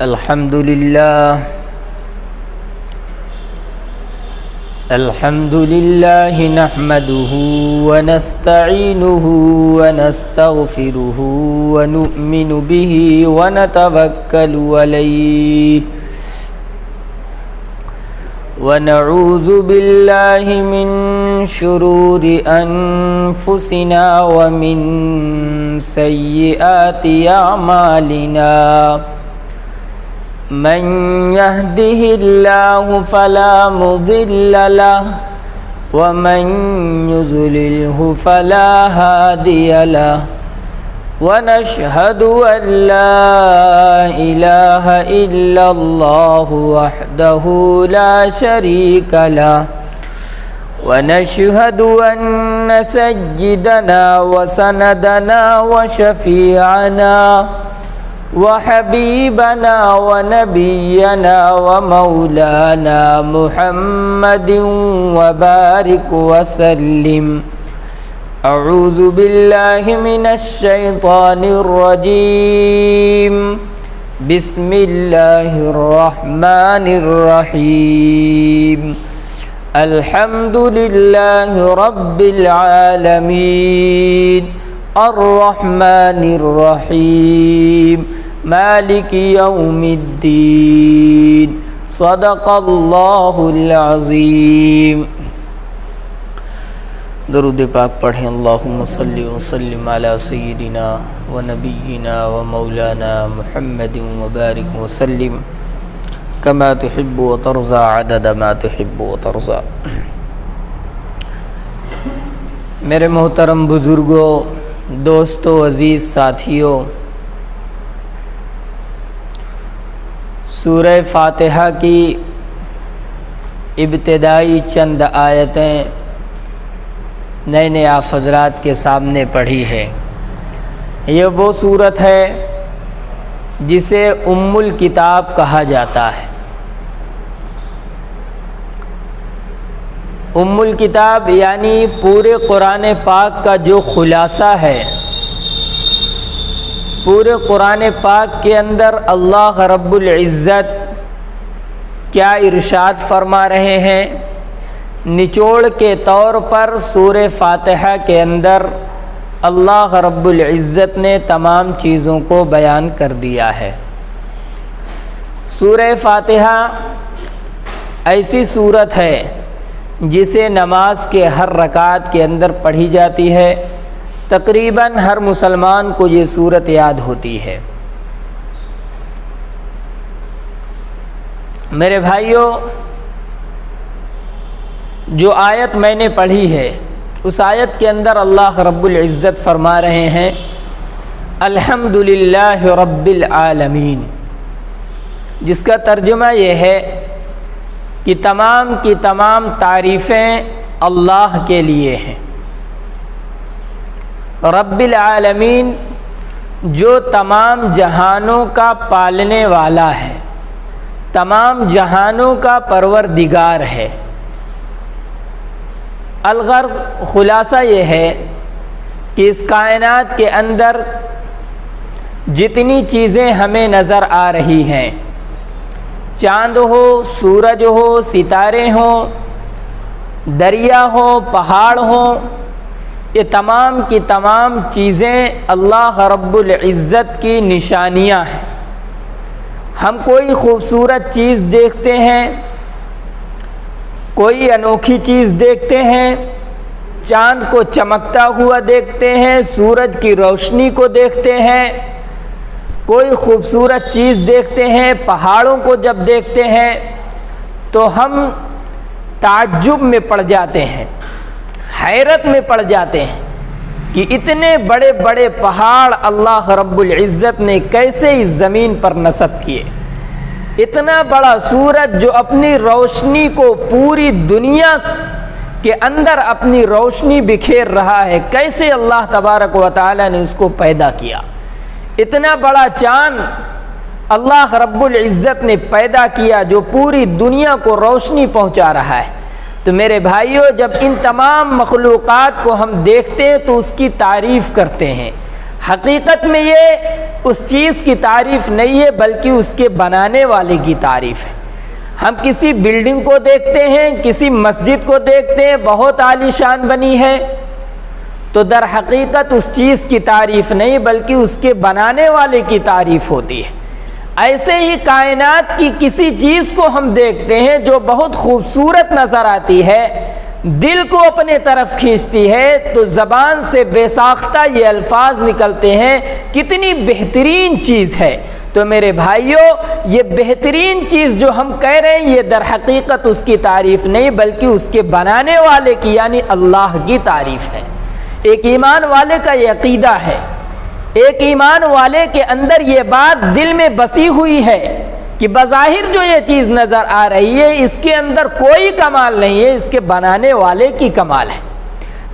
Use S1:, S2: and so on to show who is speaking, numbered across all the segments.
S1: الحمد لله نحمده ونستعينه ونستغفره ونؤمن به ونتوكل عليه ونعوذ بالله من شرور أنفسنا ومن سيئات أعمالنا من يهده الله فلا مضل له ومن يضلله فلا هادي له ونشهد أن لا إله إلا الله وحده لا شريك له ونشهد أن سيدنا وسندنا وشفيعنا وحبيبنا ونبينا ومولانا محمد وبارك وسلم. أعوذ بالله من الشيطان الرجيم. بسم الله الرحمن الرحيم. الحمد لله رب العالمين الرحمن الرحيم مالك يوم الدين. صدق الله العظيم. درود پاک پڑھیں. اللہم صلی وسلم علی سیدنا و نبینا و مولانا محمد وبارک وسلم کما تحب و ترضى عدد ما تحب و ترضى. میرے محترم بزرگوں، دوستو، عزیز ساتھیوں، سورہ فاتحہ کی ابتدائی چند آیتیں نئے آپ حضرات کے سامنے پڑھی ہے. یہ وہ سورت ہے جسے ام الکتاب کہا جاتا ہے. ام الکتاب یعنی پورے قرآن پاک کا جو خلاصہ ہے. پورے قرآن پاک کے اندر اللہ رب العزت کیا ارشاد فرما رہے ہیں، نچوڑ کے طور پر سورہ فاتحہ کے اندر اللہ رب العزت نے تمام چیزوں کو بیان کر دیا ہے. سورہ فاتحہ ایسی سورت ہے جسے نماز کے ہر رکعت کے اندر پڑھی جاتی ہے. تقریباً ہر مسلمان کو یہ سورت یاد ہوتی ہے. میرے بھائیوں، جو آیت میں نے پڑھی ہے اس آیت کے اندر اللہ رب العزت فرما رہے ہیں الحمد للہ رب العالمین، جس کا ترجمہ یہ ہے کہ تمام کی تمام تعریفیں اللہ کے لیے ہیں. رب العالمین جو تمام جہانوں کا پالنے والا ہے، تمام جہانوں کا پروردگار ہے. الغرض خلاصہ یہ ہے کہ اس کائنات کے اندر جتنی چیزیں ہمیں نظر آ رہی ہیں، چاند ہو، سورج ہو، ستارے ہوں، دریا ہو، پہاڑ ہوں، یہ تمام کی تمام چیزیں اللہ رب العزت کی نشانیاں ہیں. ہم کوئی خوبصورت چیز دیکھتے ہیں، کوئی انوکھی چیز دیکھتے ہیں، چاند کو چمکتا ہوا دیکھتے ہیں، سورج کی روشنی کو دیکھتے ہیں، کوئی خوبصورت چیز دیکھتے ہیں، پہاڑوں کو جب دیکھتے ہیں تو ہم تعجب میں پڑ جاتے ہیں، حیرت میں پڑ جاتے ہیں کہ اتنے بڑے بڑے پہاڑ اللہ رب العزت نے کیسے اس زمین پر نصب کیے. اتنا بڑا سورج جو اپنی روشنی کو پوری دنیا کے اندر اپنی روشنی بکھیر رہا ہے، کیسے اللہ تبارک و تعالی نے اس کو پیدا کیا. اتنا بڑا چاند اللہ رب العزت نے پیدا کیا جو پوری دنیا کو روشنی پہنچا رہا ہے. تو میرے بھائیوں، جب ان تمام مخلوقات کو ہم دیکھتے ہیں تو اس کی تعریف کرتے ہیں. حقیقت میں یہ اس چیز کی تعریف نہیں ہے بلکہ اس کے بنانے والے کی تعریف ہے۔ ہم کسی بلڈنگ کو دیکھتے ہیں، کسی مسجد کو دیکھتے ہیں، بہت عالی شان بنی ہے، تو در حقیقت اس چیز کی تعریف نہیں بلکہ اس کے بنانے والے کی تعریف ہوتی ہے۔ ایسے ہی کائنات کی کسی چیز کو ہم دیکھتے ہیں جو بہت خوبصورت نظر آتی ہے، دل کو اپنے طرف کھینچتی ہے، تو زبان سے بے ساختہ یہ الفاظ نکلتے ہیں کتنی بہترین چیز ہے۔ تو میرے بھائیوں، یہ بہترین چیز جو ہم کہہ رہے ہیں یہ در حقیقت اس کی تعریف نہیں بلکہ اس کے بنانے والے کی یعنی اللہ کی تعریف ہے۔ ایک ایمان والے کا یہ عقیدہ ہے، ایک ایمان والے کے اندر یہ بات دل میں بسی ہوئی ہے کہ بظاہر جو یہ چیز نظر آ رہی ہے اس کے اندر کوئی کمال نہیں ہے، اس کے بنانے والے کی کمال ہے۔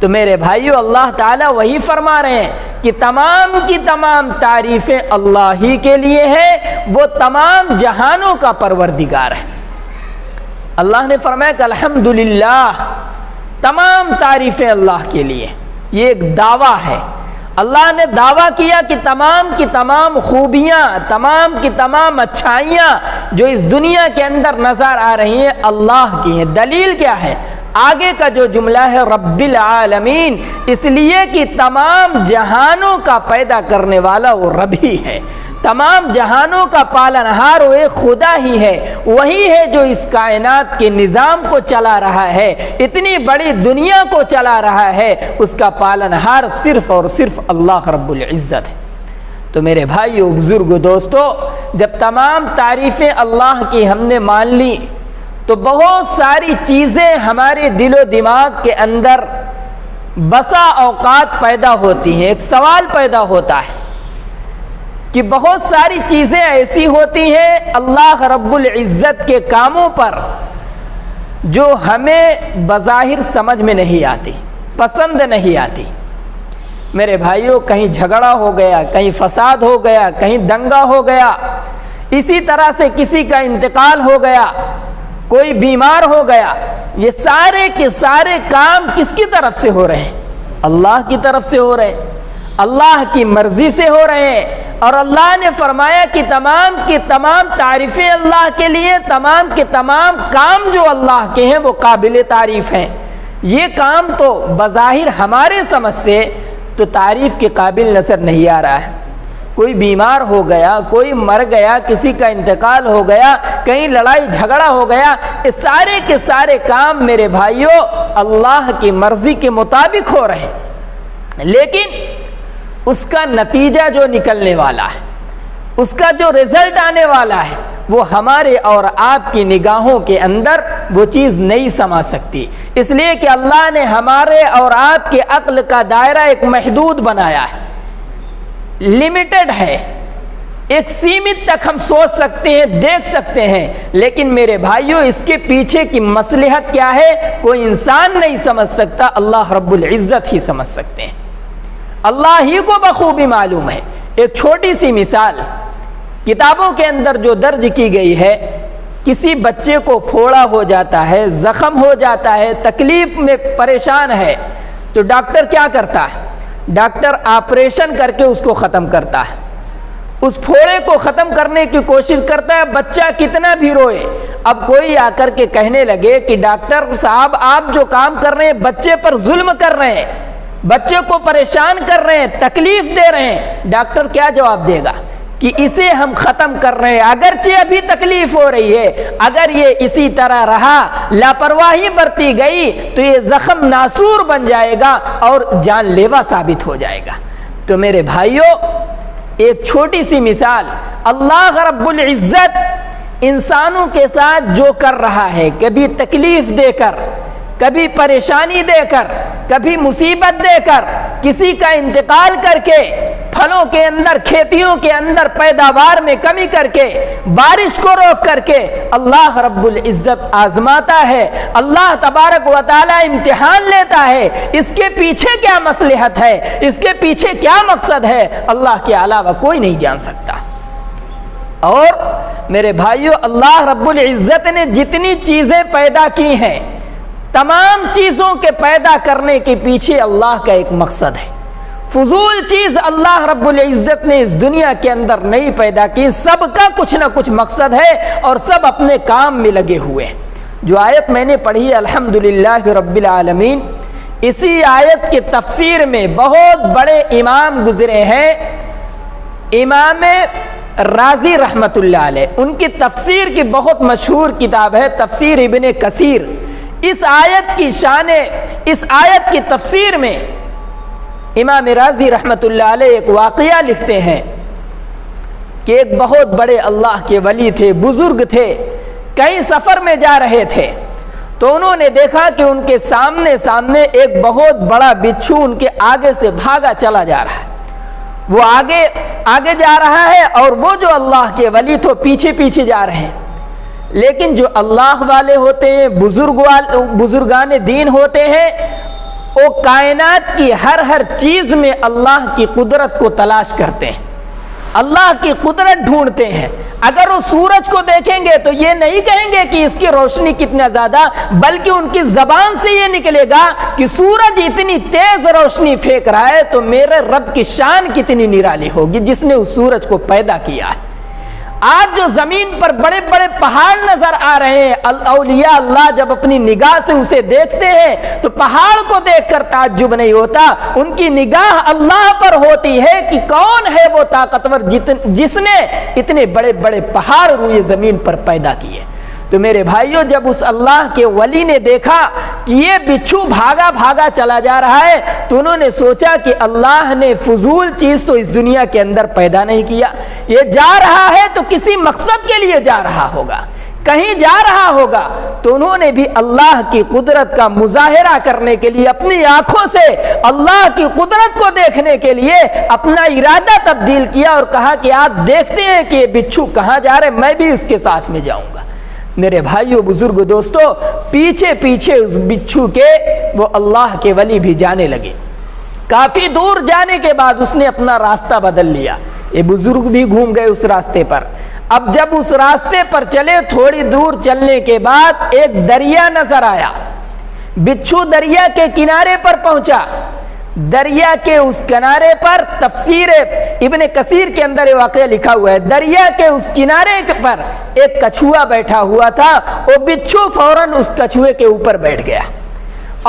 S1: تو میرے بھائیو، اللہ تعالیٰ وہی فرما رہے ہیں کہ تمام کی تمام تعریفیں اللہ ہی کے لیے ہیں، وہ تمام جہانوں کا پروردگار ہے۔ اللہ نے فرمایا کہ الحمدللہ، تمام تعریفیں اللہ کے لیے۔ یہ ایک دعویٰ ہے، اللہ نے دعویٰ کیا کہ تمام کی تمام خوبیاں، تمام کی تمام اچھائیاں جو اس دنیا کے اندر نظر آ رہی ہیں اللہ کی ہیں۔ دلیل کیا ہے؟ آگے کا جو جملہ ہے رب العالمین، اس لیے کہ تمام جہانوں کا پیدا کرنے والا وہ رب ہی ہے، تمام جہانوں کا پالنہار وہ ایک خدا ہی ہے، وہی ہے جو اس کائنات کے نظام کو چلا رہا ہے، اتنی بڑی دنیا کو چلا رہا ہے، اس کا پالنہار صرف اور صرف اللہ رب العزت ہے۔ تو میرے بھائیو، بزرگ، دوستو، جب تمام تعریفیں اللہ کی ہم نے مان لی تو بہت ساری چیزیں ہمارے دل و دماغ کے اندر بسا اوقات پیدا ہوتی ہیں۔ ایک سوال پیدا ہوتا ہے کہ بہت ساری چیزیں ایسی ہوتی ہیں اللہ رب العزت کے کاموں پر جو ہمیں بظاہر سمجھ میں نہیں آتی، پسند نہیں آتی۔ میرے بھائیوں، کہیں جھگڑا ہو گیا، کہیں فساد ہو گیا، کہیں دنگا ہو گیا، اسی طرح سے کسی کا انتقال ہو گیا، کوئی بیمار ہو گیا، یہ سارے کے سارے کام کس کی طرف سے ہو رہے ہیں؟ اللہ کی طرف سے ہو رہے ہیں، اللہ کی مرضی سے ہو رہے ہیں۔ اور اللہ نے فرمایا کہ تمام کی تمام تعریفیں اللہ کے لیے، تمام کے تمام کام جو اللہ کے ہیں وہ قابل تعریف ہیں۔ یہ کام تو بظاہر ہمارے سمجھ سے تو تعریف کے قابل نظر نہیں آ رہا ہے۔ کوئی بیمار ہو گیا، کوئی مر گیا، کسی کا انتقال ہو گیا، کہیں لڑائی جھگڑا ہو گیا، یہ سارے کے سارے کام میرے بھائیوں اللہ کی مرضی کے مطابق ہو رہے ہیں، لیکن اس کا نتیجہ جو نکلنے والا ہے، اس کا جو رزلٹ آنے والا ہے، وہ ہمارے اور آپ کی نگاہوں کے اندر وہ چیز نہیں سما سکتی، اس لیے کہ اللہ نے ہمارے اور آپ کے عقل کا دائرہ ایک محدود بنایا ہے، لمیٹڈ ہے، ایک سیمت تک ہم سوچ سکتے ہیں، دیکھ سکتے ہیں، لیکن میرے بھائیوں اس کے پیچھے کی مصلحت کیا ہے کوئی انسان نہیں سمجھ سکتا، اللہ رب العزت ہی سمجھ سکتے ہیں، اللہ ہی کو بخوبی معلوم ہے۔ ایک چھوٹی سی مثال کتابوں کے اندر جو درج کی گئی ہے، کسی بچے کو پھوڑا ہو جاتا ہے، زخم ہو جاتا ہے، تکلیف میں پریشان ہے، تو ڈاکٹر کیا کرتا ہے؟ ڈاکٹر آپریشن کر کے اس کو ختم کرتا ہے، اس پھوڑے کو ختم کرنے کی کوشش کرتا ہے، بچہ کتنا بھی روئے۔ اب کوئی آ کر کے کہنے لگے کہ ڈاکٹر صاحب آپ جو کام کر رہے ہیں بچے پر ظلم کر رہے ہیں، بچے کو پریشان کر رہے ہیں، تکلیف دے رہے ہیں۔ ڈاکٹر کیا جواب دے گا کہ اسے ہم ختم کر رہے ہیں، اگرچہ ابھی تکلیف ہو رہی ہے، اگر یہ اسی طرح رہا، لاپرواہی برتی گئی تو یہ زخم ناسور بن جائے گا اور جان لیوا ثابت ہو جائے گا۔ تو میرے بھائیوں، ایک چھوٹی سی مثال، اللہ رب العزت انسانوں کے ساتھ جو کر رہا ہے، کبھی تکلیف دے کر، کبھی پریشانی دے کر، کبھی مصیبت دے کر، کسی کا انتقال کر کے، پھلوں کے اندر، کھیتیوں کے اندر پیداوار میں کمی کر کے، بارش کو روک کر کے اللہ رب العزت آزماتا ہے، اللہ تبارک و تعالی امتحان لیتا ہے۔ اس کے پیچھے کیا مصلحت ہے، اس کے پیچھے کیا مقصد ہے، اللہ کے علاوہ کوئی نہیں جان سکتا۔ اور میرے بھائیو، اللہ رب العزت نے جتنی چیزیں پیدا کی ہیں، تمام چیزوں کے پیدا کرنے کے پیچھے اللہ کا ایک مقصد ہے۔ فضول چیز اللہ رب العزت نے اس دنیا کے اندر نہیں پیدا کی، سب کا کچھ نہ کچھ مقصد ہے اور سب اپنے کام میں لگے ہوئے ہیں۔ جو آیت میں نے پڑھی الحمدللہ رب العالمین، اسی آیت کی تفسیر میں بہت بڑے امام گزرے ہیں، امام رازی رحمت اللہ علیہ، ان کی تفسیر کی بہت مشہور کتاب ہے تفسیر ابن کثیر۔ اس آیت کی شان، اس آیت کی تفسیر میں امام رازی رحمت اللہ علیہ ایک واقعہ لکھتے ہیں کہ ایک بہت بڑے اللہ کے ولی تھے، بزرگ تھے، کہیں سفر میں جا رہے تھے تو انہوں نے دیکھا کہ ان کے سامنے ایک بہت بڑا بچھو ان کے آگے سے بھاگا چلا جا رہا ہے۔ وہ آگے جا رہا ہے اور وہ جو اللہ کے ولی تو پیچھے جا رہے ہیں، لیکن جو اللہ والے ہوتے ہیں، بزرگان دین ہوتے ہیں، وہ کائنات کی ہر چیز میں اللہ کی قدرت کو تلاش کرتے ہیں، اللہ کی قدرت ڈھونڈتے ہیں۔ اگر وہ سورج کو دیکھیں گے تو یہ نہیں کہیں گے کہ اس کی روشنی کتنا زیادہ، بلکہ ان کی زبان سے یہ نکلے گا کہ سورج اتنی تیز روشنی پھینک رہا ہے تو میرے رب کی شان کتنی نرالی ہوگی جس نے اس سورج کو پیدا کیا ہے۔ آج جو زمین پر بڑے بڑے پہاڑ نظر آ رہے ہیں، اولیاء اللہ جب اپنی نگاہ سے اسے دیکھتے ہیں تو پہاڑ کو دیکھ کر تعجب نہیں ہوتا، ان کی نگاہ اللہ پر ہوتی ہے کہ کون ہے وہ طاقتور جس نے اتنے بڑے بڑے پہاڑ روئے زمین پر پیدا کیے۔ تو میرے بھائیوں، جب اس اللہ کے ولی نے دیکھا کہ یہ بچھو بھاگا چلا جا رہا ہے تو انہوں نے سوچا کہ اللہ نے فضول چیز تو اس دنیا کے اندر پیدا نہیں کیا، یہ جا رہا ہے تو کسی مقصد کے لیے جا رہا ہوگا، کہیں جا رہا ہوگا۔ تو انہوں نے بھی اللہ کی قدرت کا مظاہرہ کرنے کے لیے اپنی آنکھوں سے اللہ کی قدرت کو دیکھنے کے لیے اپنا ارادہ تبدیل کیا اور کہا کہ آپ دیکھتے ہیں کہ یہ بچھو کہاں جا رہے، میں بھی اس کے ساتھ میں جاؤں گا۔ میرے بھائیوں، بزرگ دوستو، پیچھے اس بچھو کے وہ اللہ کے ولی بھی جانے لگے۔ کافی دور جانے کے بعد اس نے اپنا راستہ بدل لیا، یہ بزرگ بھی گھوم گئے اس راستے پر۔ اب جب اس راستے پر چلے، تھوڑی دور چلنے کے بعد ایک دریا نظر آیا۔ بچھو دریا کے کنارے پر پہنچا۔ دریا کے اس کنارے پر تفسیر ابن کثیر کے اندر یہ واقعہ لکھا ہوا ہے، دریا کے اس کنارے پر ایک کچھوا بیٹھا ہوا تھا، وہ بچھو فوراً اس کچھوے کے اوپر بیٹھ گیا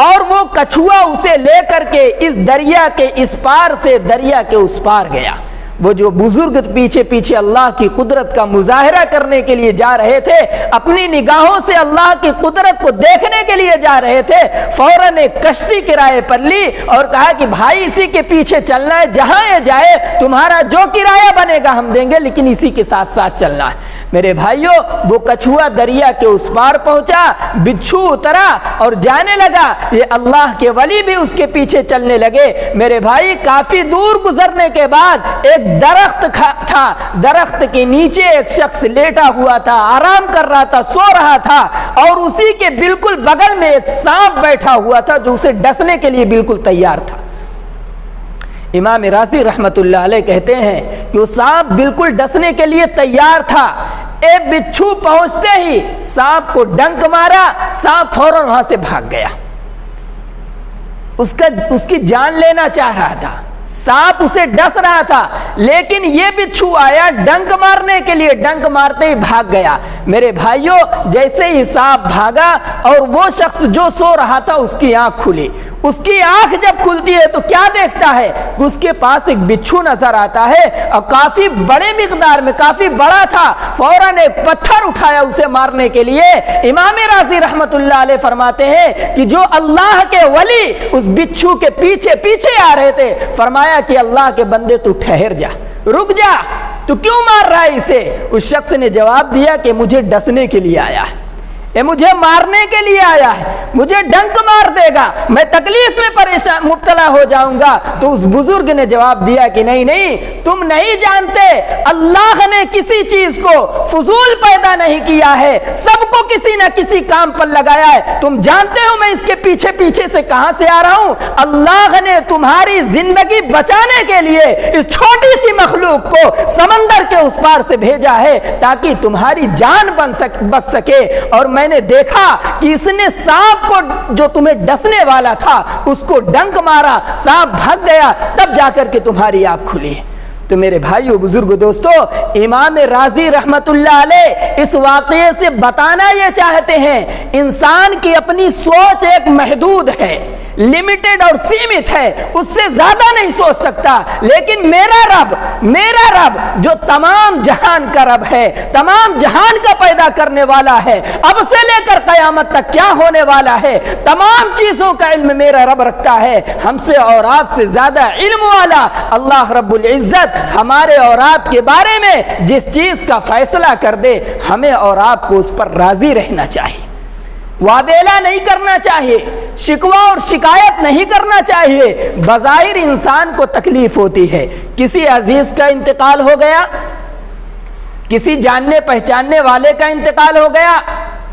S1: اور وہ کچھوا اسے لے کر کے اس دریا کے اس پار سے دریا کے اس پار گیا۔ وہ جو بزرگ پیچھے اللہ کی قدرت کا مظاہرہ کرنے کے لیے جا رہے تھے، اپنی نگاہوں سے اللہ کی قدرت کو دیکھنے کے لیے جا رہے تھے، فوراً ایک کشتی کرائے پر لی اور کہا کہ بھائی اسی کے پیچھے چلنا ہے، جہاں یہ جائے تمہارا جو کرایہ بنے گا ہم دیں گے، لیکن اسی کے ساتھ چلنا ہے۔ میرے بھائیوں، وہ کچھوا دریا کے اس پار پہنچا، بچھو اترا اور جانے لگا، یہ اللہ کے ولی بھی اس کے پیچھے چلنے لگے۔ میرے بھائی، کافی دور گزرنے کے بعد ایک درخت تھا، درخت کے نیچے ایک شخص لیٹا ہوا تھا، آرام کر رہا تھا، سو رہا تھا، اور اسی کے بالکل بغل میں ایک سانپ بیٹھا ہوا تھا جو اسے ڈسنے کے لیے بالکل تیار تھا۔ امام رازی رحمت اللہ علیہ کہتے ہیں کہ وہ سانپ بالکل ڈسنے کے لیے تیار تھا، ایک بچھو پہنچتے ہی سانپ کو ڈنک مارا، سانپ فوراً وہاں سے بھاگ گیا، اس کی جان لینا چاہ رہا تھا، سانپ اسے ڈس رہا تھا، لیکن یہ بچھو آیا ڈنک مارنے کے لیے، ڈنک مارتے ہی بھاگ گیا۔ میرے بھائیوں، جیسے ہی سانپ بھاگا اور وہ شخص جو سو رہا تھا اس کی آنکھ کھلی، اس کی آنکھ جب کھلتی ہے تو کیا دیکھتا ہے کہ اس کے پاس ایک بچھو نظر آتا ہے اور کافی بڑے مقدار میں، کافی بڑا تھا، فوراً ایک پتھر اٹھایا اسے مارنے کے لیے۔ امام رازی رحمت اللہ علیہ فرماتے ہیں کہ جو اللہ کے ولی اس بچھو کے پیچھے آ رہے تھے، فرمایا کہ اللہ کے بندے تو ٹھہر جا، رک جا، تو کیوں مار رہا ہے اسے؟ اس شخص نے جواب دیا کہ مجھے ڈسنے کے لیے آیا ہے، یہ مجھے مارنے کے لیے آیا ہے، مجھے ڈنک مار دے گا، میں تکلیف میں مبتلا ہو جاؤں گا۔ تو اس بزرگ نے جواب دیا کہ نہیں، تم نہیں جانتے اللہ نے کسی چیز کو فضول پیدا نہیں کیا ہے، سب کو کسی نہ کسی کام پر لگایا ہے۔ تم جانتے ہو میں اس کے پیچھے پیچھے سے کہاں سے آ رہا ہوں؟ اللہ نے تمہاری زندگی بچانے کے لیے اس چھوٹی سی مخلوق کو سمندر کے اس پار سے بھیجا ہے تاکہ تمہاری جان بچ سکے۔ اور میں نے دیکھا کہ اس نے سانپ کو جو تمہیں ڈسنے والا تھا اس کو ڈنک مارا، سانپ بھاگ گیا، تب جا کر کے تمہاری آنکھ کھلی۔ تو میرے بھائیو، بزرگ دوستو، امام رازی رحمت اللہ علیہ اس واقعے سے بتانا یہ چاہتے ہیں انسان کی اپنی سوچ ایک محدود ہے، لمیٹڈ اور سیمت ہے، اس سے زیادہ نہیں سوچ سکتا، لیکن میرا رب جو تمام جہان کا رب ہے، تمام جہان کا پیدا کرنے والا ہے، اب سے لے کر قیامت تک کیا ہونے والا ہے تمام چیزوں کا علم میرا رب رکھتا ہے۔ ہم سے اور آپ سے زیادہ علم والا اللہ رب العزت ہمارے اور آپ کے بارے میں جس چیز کا فیصلہ کر دے، ہمیں اور آپ کو اس پر راضی رہنا چاہیے، وابیلا نہیں کرنا چاہیے، شکوہ اور شکایت نہیں کرنا چاہیے۔ بظاہر انسان کو تکلیف ہوتی ہے، کسی عزیز کا انتقال ہو گیا، کسی جاننے پہچاننے والے کا انتقال ہو گیا،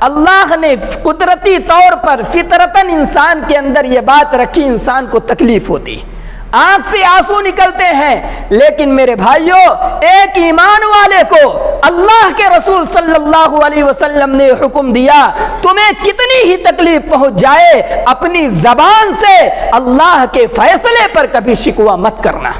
S1: اللہ نے قدرتی طور پر فطرتاً انسان کے اندر یہ بات رکھی، انسان کو تکلیف ہوتی، آنکھ سے آنسو نکلتے ہیں، لیکن میرے بھائیوں ایک ایمان والے کو اللہ کے رسول صلی اللہ علیہ وسلم نے حکم دیا تمہیں کتنی ہی تکلیف پہنچ جائے اپنی زبان سے اللہ کے فیصلے پر کبھی شکوہ مت کرنا۔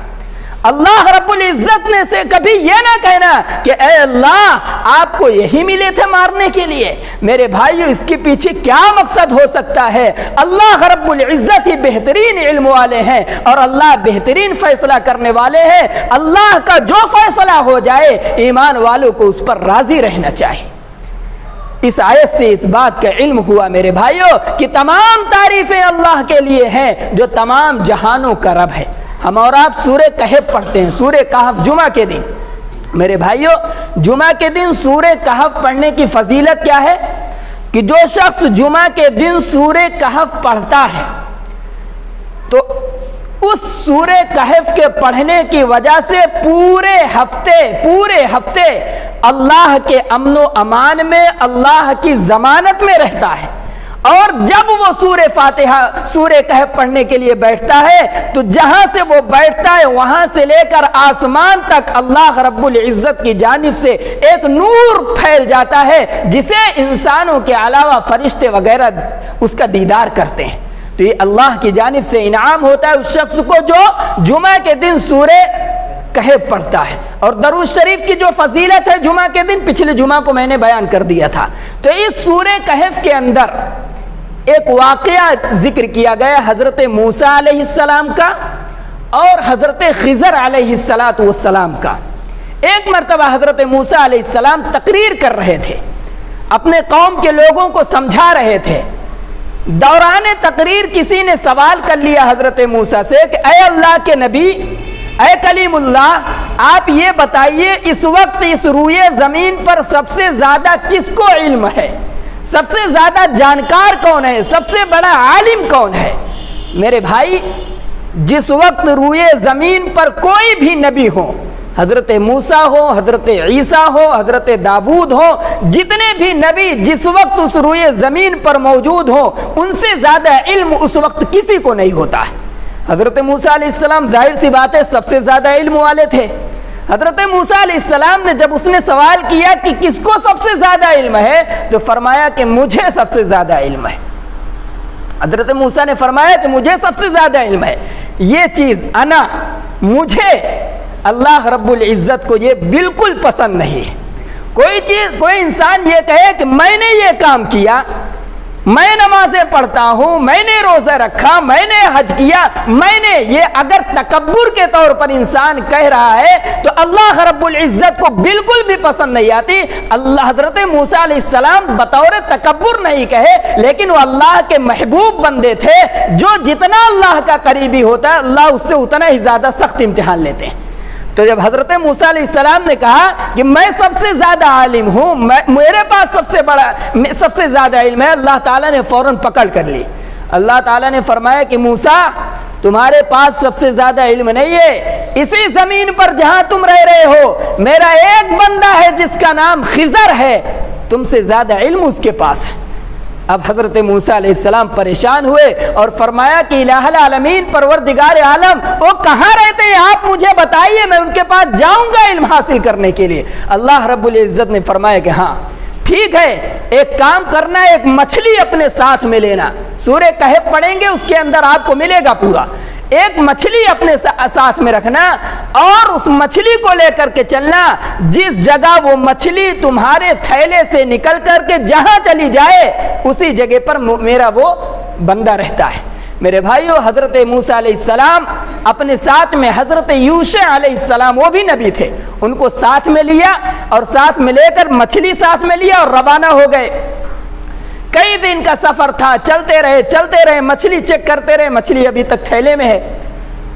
S1: اللہ رب العزت نے سے کبھی یہ نہ کہنا کہ اے اللہ آپ کو یہی ملے تھے مارنے کے لیے۔ میرے بھائیو اس کے پیچھے کیا مقصد ہو سکتا ہے؟ اللہ رب العزت ہی بہترین علم والے ہیں اور اللہ بہترین فیصلہ کرنے والے ہیں۔ اللہ کا جو فیصلہ ہو جائے ایمان والوں کو اس پر راضی رہنا چاہیے۔ اس آیت سے اس بات کا علم ہوا میرے بھائیو کہ تمام تعریفیں اللہ کے لیے ہیں جو تمام جہانوں کا رب ہے۔ ہم اور آپ سورہ کہف پڑھتے ہیں، سورہ کہف جمعہ کے دن۔ میرے بھائیو جمعہ کے دن سورہ کہف پڑھنے کی فضیلت کیا ہے کہ جو شخص جمعہ کے دن سورہ کہف پڑھتا ہے تو اس سورہ کہف کے پڑھنے کی وجہ سے پورے ہفتے اللہ کے امن و امان میں، اللہ کی ضمانت میں رہتا ہے۔ اور جب وہ سورہ کہف پڑھنے کے لیے بیٹھتا ہے تو جہاں سے وہ بیٹھتا ہے وہاں سے لے کر آسمان تک اللہ رب العزت کی جانب سے ایک نور پھیل جاتا ہے جسے انسانوں کے علاوہ فرشتے وغیرہ اس کا دیدار کرتے ہیں۔ تو یہ اللہ کی جانب سے انعام ہوتا ہے اس شخص کو جو جمعہ کے دن سورہ کہف پڑھتا ہے۔ اور درود شریف کی جو فضیلت ہے جمعہ کے دن پچھلے جمعہ کو میں نے بیان کر دیا تھا۔ تو اس سورہ کہف کے اندر ایک واقعہ ذکر کیا گیا حضرت موسیٰ علیہ السلام کا اور حضرت خضر علیہ السلام کا۔ ایک مرتبہ حضرت موسیٰ علیہ السلام تقریر کر رہے تھے، اپنے قوم کے لوگوں کو سمجھا رہے تھے۔ دوران تقریر کسی نے سوال کر لیا حضرت موسیٰ سے کہ اے اللہ کے نبی، اے کلیم اللہ، آپ یہ بتائیے اس وقت اس روئے زمین پر سب سے زیادہ کس کو علم ہے، سب سے زیادہ جانکار کون ہے، سب سے بڑا عالم کون ہے؟ میرے بھائی جس وقت روئے زمین پر کوئی بھی نبی ہو، حضرت موسیٰ ہو، حضرت عیسیٰ ہو، حضرت داؤد ہو، جتنے بھی نبی جس وقت اس روئے زمین پر موجود ہو ان سے زیادہ علم اس وقت کسی کو نہیں ہوتا ہے۔ حضرت موسیٰ علیہ السلام ظاہر سی بات ہے سب سے زیادہ علم والے تھے۔ حضرت موسیٰ علیہ السلام نے جب اس نے سوال کیا کہ کس کو سب سے زیادہ علم ہے تو فرمایا کہ مجھے سب سے زیادہ علم ہے۔ حضرت موسیٰ نے فرمایا کہ مجھے سب سے زیادہ علم ہے۔ یہ چیز مجھے اللہ رب العزت کو یہ بالکل پسند نہیں ہے۔ کوئی انسان یہ کہے کہ میں نے یہ کام کیا، میں نمازیں پڑھتا ہوں، میں نے روزہ رکھا، میں نے حج کیا، میں نے یہ اگر تکبر کے طور پر انسان کہہ رہا ہے تو اللہ رب العزت کو بالکل بھی پسند نہیں آتی۔ اللہ حضرت موسیٰ علیہ السلام بطور تکبر نہیں کہے، لیکن وہ اللہ کے محبوب بندے تھے جو جتنا اللہ کا قریبی ہوتا ہے اللہ اس سے اتنا ہی زیادہ سخت امتحان لیتے ہیں۔ تو جب حضرت موسیٰ علیہ السلام نے کہا کہ میں سب سے زیادہ عالم ہوں، میرے پاس سب سے زیادہ علم ہے، اللہ تعالیٰ نے فوراً پکڑ کر لی۔ اللہ تعالیٰ نے فرمایا کہ موسیٰ تمہارے پاس سب سے زیادہ علم نہیں ہے، اسی زمین پر جہاں تم رہ رہے ہو میرا ایک بندہ ہے جس کا نام خضر ہے، تم سے زیادہ علم اس کے پاس ہے۔ اب حضرت موسیٰ علیہ السلام پریشان ہوئے اور فرمایا کہ الہ العالمین پروردگار عالم وہ کہاں رہتے ہیں، آپ مجھے بتائیے، میں ان کے پاس جاؤں گا علم حاصل کرنے کے لیے۔ اللہ رب العزت نے فرمایا کہ ہاں ٹھیک ہے، ایک کام کرنا ہے، ایک مچھلی اپنے ساتھ میں لینا، سورہ کہف پڑھیں گے اس کے اندر آپ کو ملے گا پورا، ایک مچھلی اپنے ساتھ میں رکھنا اور اس مچھلی کو لے کر کے چلنا، جس جگہ وہ مچھلی تمہارے تھیلے سے نکل کر کے جہاں چلی جائے اسی جگہ پر میرا وہ بندہ رہتا ہے۔ میرے بھائیو، حضرت موسیٰ علیہ السلام اپنے ساتھ میں حضرت یوشع علیہ السلام، وہ بھی نبی تھے، ان کو ساتھ میں لیا اور ساتھ میں لے کر مچھلی ساتھ میں لیا اور روانہ ہو گئے۔ کئی دن کا سفر تھا، چلتے رہے، مچھلی چیک کرتے رہے، مچھلی ابھی تک تھیلے میں ہے،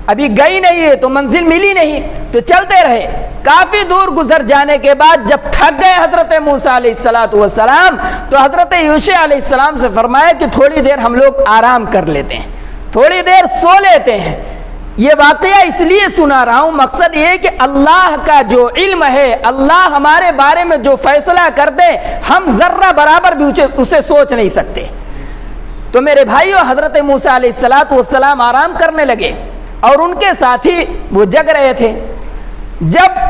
S1: ابھی گئی نہیں ہے تو منزل ملی نہیں، تو چلتے رہے۔ کافی دور گزر جانے کے بعد جب تھک گئے حضرت موسیٰ علیہ السلام تو حضرت یوشع علیہ السلام سے فرمایا کہ تھوڑی دیر ہم لوگ آرام کر لیتے ہیں، تھوڑی دیر سو لیتے ہیں۔ یہ واقعہ اس لیے سنا رہا ہوں، مقصد یہ کہ اللہ کا جو علم ہے، اللہ ہمارے بارے میں جو فیصلہ کر دے ہم ذرہ برابر بھی اسے سوچ نہیں سکتے۔ تو میرے بھائیو، حضرت موسیٰ علیہ السلام آرام کرنے لگے اور ان کے ساتھی وہ جگ رہے تھے۔ جب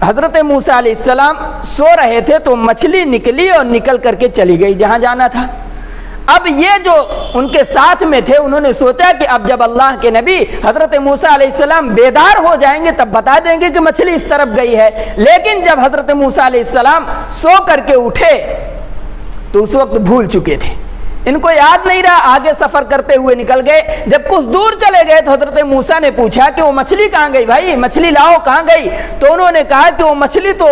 S1: حضرت موسیٰ علیہ السلام سو رہے تھے تو مچھلی نکلی اور نکل کر کے چلی گئی جہاں جانا تھا۔ اب یہ جو ان کے ساتھ میں تھے انہوں نے سوچا کہ اب جب اللہ کے نبی حضرت موسیٰ علیہ السلام بیدار ہو جائیں گے تب بتا دیں گے کہ مچھلی اس طرف گئی ہے، لیکن جب حضرت موسیٰ علیہ السلام سو کر کے اٹھے تو اس وقت بھول چکے تھے، ان کو یاد نہیں رہا، آگے سفر کرتے ہوئے نکل گئے۔ جب کچھ دور چلے گئے تو حضرت موسیٰ نے پوچھا کہ وہ مچھلی کہاں گئی، بھائی مچھلی لاؤ، کہاں گئی؟ تو انہوں نے کہا کہ وہ مچھلی تو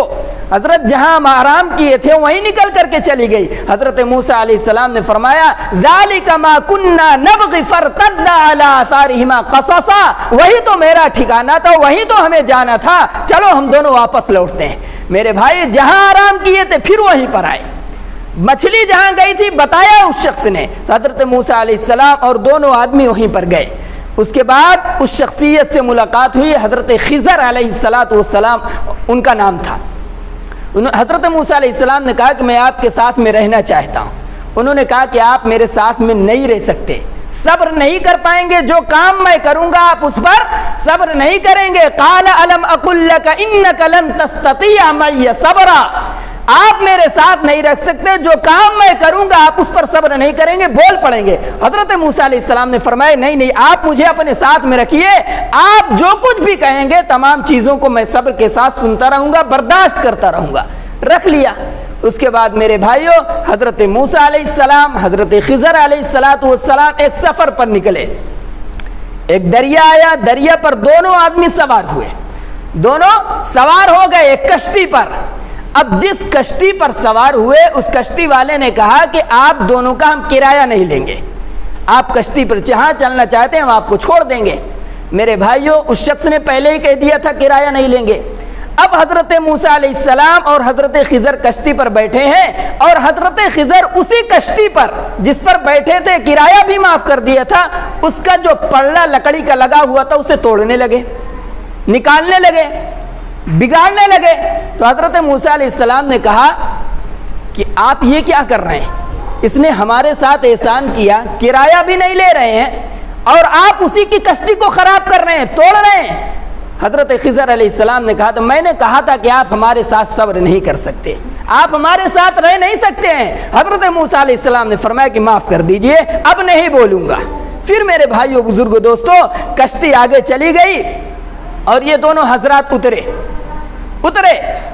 S1: حضرت جہاں ہم آرام کیے تھے وہیں نکل کر کے چلی گئی۔ حضرت موسیٰ علیہ السلام نے فرمایا ذالک ما کنا نبغی فارتدنا علی آثارہما قصصا، وہی تو میرا ٹھکانہ تھا، وہی تو ہمیں جانا تھا، چلو ہم دونوں واپس لوٹتے ہیں۔ میرے بھائی، جہاں آرام کیے تھے پھر وہیں پر آئے، مچھلی جہاں گئی تھی بتایا اس شخص نے، حضرت موسیٰ علیہ السلام اور دونوں آدمی وہیں پر گئے۔ اس کے بعد اس شخصیت سے ملاقات ہوئی، حضرت خضر علیہ السلام ان کا نام تھا۔ حضرت موسیٰ علیہ السلام نے کہا کہ میں آپ کے ساتھ میں رہنا چاہتا ہوں۔ انہوں نے کہا کہ آپ میرے ساتھ میں نہیں رہ سکتے، صبر نہیں کر پائیں گے، جو کام میں کروں گا آپ اس پر صبر نہیں کریں گے۔ قال الم اقل لک انک لن تستطیع معی صبرا، آپ میرے ساتھ نہیں رکھ سکتے، جو کام میں کروں گا آپ اس پر صبر نہیں کریں گے، بول پڑیں گے۔ حضرت موسیٰ علیہ السلام نے فرمایا نہیں، آپ مجھے اپنے ساتھ میں رکھیے، آپ جو کچھ بھی کہیں گے تمام چیزوں کو میں صبر کے ساتھ سنتا رہوں گا، برداشت کرتا رہوں گا۔ رکھ لیا۔ اس کے بعد میرے بھائیوں، حضرت موسیٰ علیہ السلام، حضرت خضر علیہ السلام ایک سفر پر نکلے۔ ایک دریا آیا، دریا پر دونوں آدمی سوار ہوئے، دونوں سوار ہو گئے ایک کشتی پر۔ اب جس کشتی پر سوار ہوئے اس کشتی والے نے کہا کہ آپ دونوں کا ہم کرایہ نہیں لیں گے، آپ کشتی پر جہاں چلنا چاہتے ہیں ہم آپ کو چھوڑ دیں گے۔ میرے بھائیوں، اس شخص نے پہلے ہی کہہ دیا تھا کرایہ نہیں لیں گے۔ اب حضرت موسیٰ علیہ السلام اور حضرت خضر کشتی پر بیٹھے ہیں اور حضرت خضر اسی کشتی پر جس پر بیٹھے تھے کرایہ بھی معاف کر دیا تھا، اس کا جو پلڑا لکڑی کا لگا ہوا تھا اسے توڑنے لگے، نکالنے لگے، بگاڑنے لگے۔ تو حضرت موسیٰ علیہ السلام نے کہا کہ آپ یہ کیا کر رہے ہیں؟ اس نے ہمارے ساتھ احسان کیا، کرایہ بھی نہیں لے رہے ہیں اور آپ اسی کی کشتی کو خراب کر رہے ہیں، توڑ رہے ہیں۔ حضرت خضر علیہ السلام نے کہا تو میں نے کہا تھا کہ آپ ہمارے ساتھ صبر نہیں کر سکتے، آپ ہمارے ساتھ رہ نہیں سکتے ہیں۔ حضرت موسیٰ علیہ السلام نے فرمایا کہ معاف کر دیجئے، اب نہیں بولوں گا۔ پھر میرے بھائیو بزرگو دوستو، کشتی آگے چلی گئی اور یہ دونوں حضرات اترے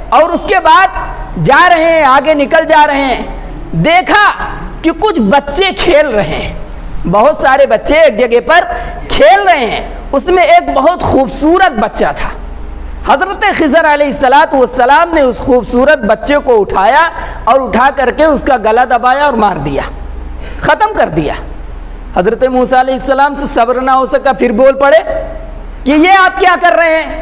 S1: اور اس کے بعد جا رہے ہیں، آگے نکل جا رہے ہیں۔ دیکھا کہ کچھ بچے کھیل رہے ہیں، بہت سارے بچے ایک جگہ پر کھیل رہے ہیں۔ اس میں ایک بہت خوبصورت بچہ تھا۔ حضرت خضر علیہ السلام نے اس خوبصورت بچے کو اٹھایا اور اٹھا کر کے اس کا گلا دبایا اور مار دیا، ختم کر دیا۔ حضرت موسیٰ علیہ السلام سے صبر نہ ہو سکا، پھر بول پڑے کہ یہ آپ کیا کر رہے ہیں؟